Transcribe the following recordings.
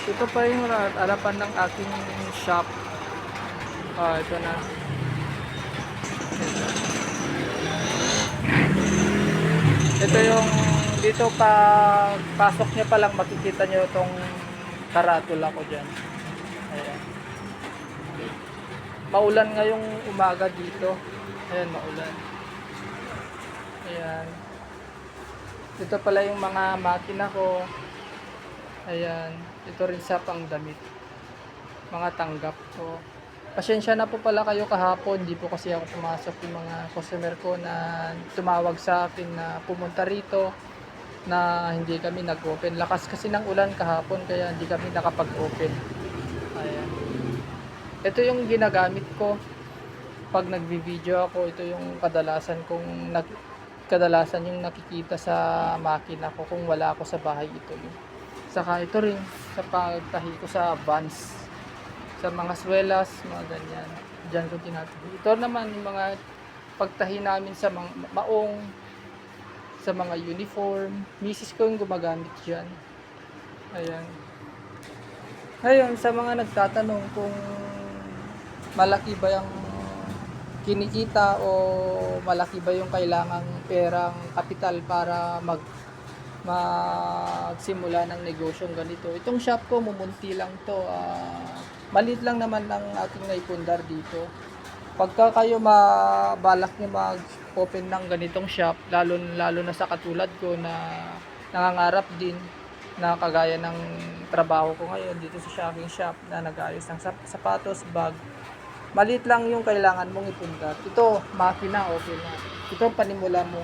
Ito pa yung harapan ng aking shop. Ito na. Ito yung dito pa pasok nyo pa lang makikita nyo itong karatula ko dyan. Ayan. Maulan ngayong umaga dito. Ayan, maulan. Ayan. Ito pala yung mga makina ko. Ayan. Ito rin sa pangdamit. Mga tanggap ko. Pasensya na po pala kayo kahapon. Hindi po kasi ako pumasok yung mga customer ko na tumawag sa akin na pumunta rito na hindi kami nag-open. Lakas kasi ng ulan kahapon kaya hindi kami nakapag-open. Ayan. Ito yung ginagamit ko pag nagvi-video ako. Ito yung kadalasan yung nakikita sa makina ko kung wala ako sa bahay. Ito yun. Saka ito rin sa pagtahi ko sa vans, sa mga swelas, mga ganyan. Diyan ko tinatahi. Ito naman yung mga pagtahi namin sa mga maong, sa mga uniform. Misis ko yung gumagamit dyan. Ayan. Ngayon, sa mga nagtatanong kung malaki ba yung kinikita o malaki ba yung kailangang perang kapital para magsimula ng negosyong ganito. Itong shop ko, mumunti lang to. Maliit lang naman ang aking naipundar dito. Pagka kayo balak nyo mag-open ng ganitong shop, lalo na sa katulad ko na nangangarap din na kagaya ng trabaho ko ngayon dito sa shopping shop na nag-ayos ng sapatos, bag. Maliit lang yung kailangan mong ipundar. Ito, makina, okay na. Ito, panimula mo.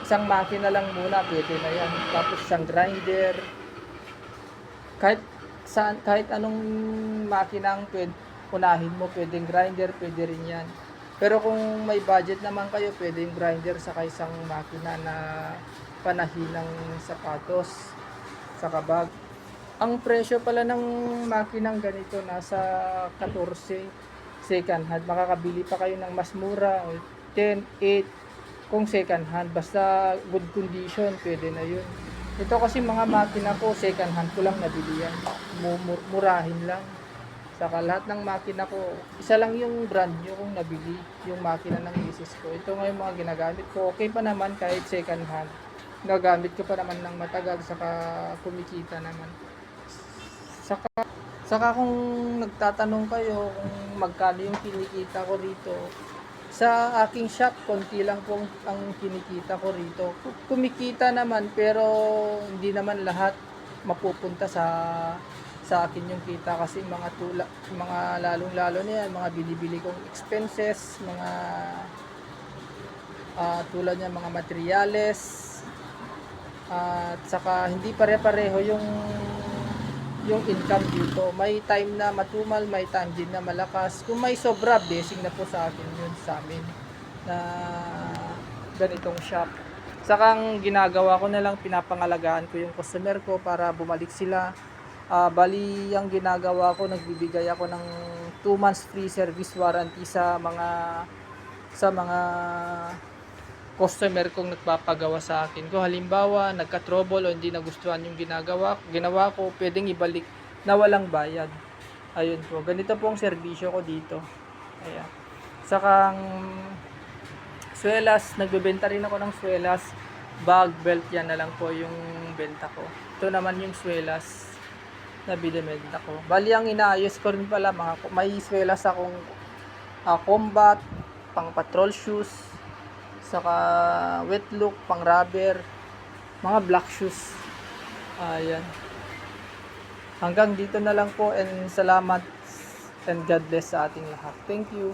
Isang makina lang muna, pwede na yan. Tapos isang grinder. Kahit anong makina ang unahin mo, pwedeng grinder, pwede rin yan. Pero kung may budget naman kayo, pwedeng grinder sa isang makina na panahin ng sapatos sa kabag. Ang presyo pala ng makinang ganito nasa 14 second hand. Makakabili pa kayo ng mas mura, 10, 8 kung second hand. Basta good condition, pwede na yun. Ito kasi mga makina ko, second hand ko lang nabili yan. Murahin lang. Saka lahat ng makina ko, isa lang yung brand new kong nabili, yung makina ng misis ko. Ito nga yung mga ginagamit ko. Okay pa naman kahit second hand. Gagamit ko pa naman ng matagal, saka kumikita naman. Saka kung nagtatanong kayo kung magkano yung kinikita ko rito, sa aking shop, konti lang po ang kinikita ko rito. Kumikita naman pero hindi naman lahat mapupunta sa akin yung kita kasi mga lalong-lalo na yan, mga binibili kong expenses, mga tulad niya mga materyales, at saka hindi pare-pareho yung income dito. May time na matumal, may time din na malakas. Kung may sobra, blessing na po sa akin yun, sa amin na ganitong shop. Saka ang ginagawa ko na lang, pinapangalagaan ko yung customer ko para bumalik sila. Bali, ang ginagawa ko, nagbibigay ako ng 2 months free service warranty sa mga customer kong nagpapagawa sa akin. Kung halimbawa, nagka-trouble o hindi nagustuhan yung ginawa ko, pwedeng ibalik na walang bayad. Ayun po. Ganito po ang serbisyo ko dito. Ayan. Saka swelas, nagbebenta rin ako ng swelas. Bag, belt, yan na lang po yung benta ko. Ito naman yung swelas na binibenta ko. Bali, ang inaayos ko rin pala, may swelas akong combat, pang patrol shoes, saka wet look, pang rubber, mga black shoes. Ayan. Hanggang dito na lang po, and salamat and God bless sa ating lahat. Thank you.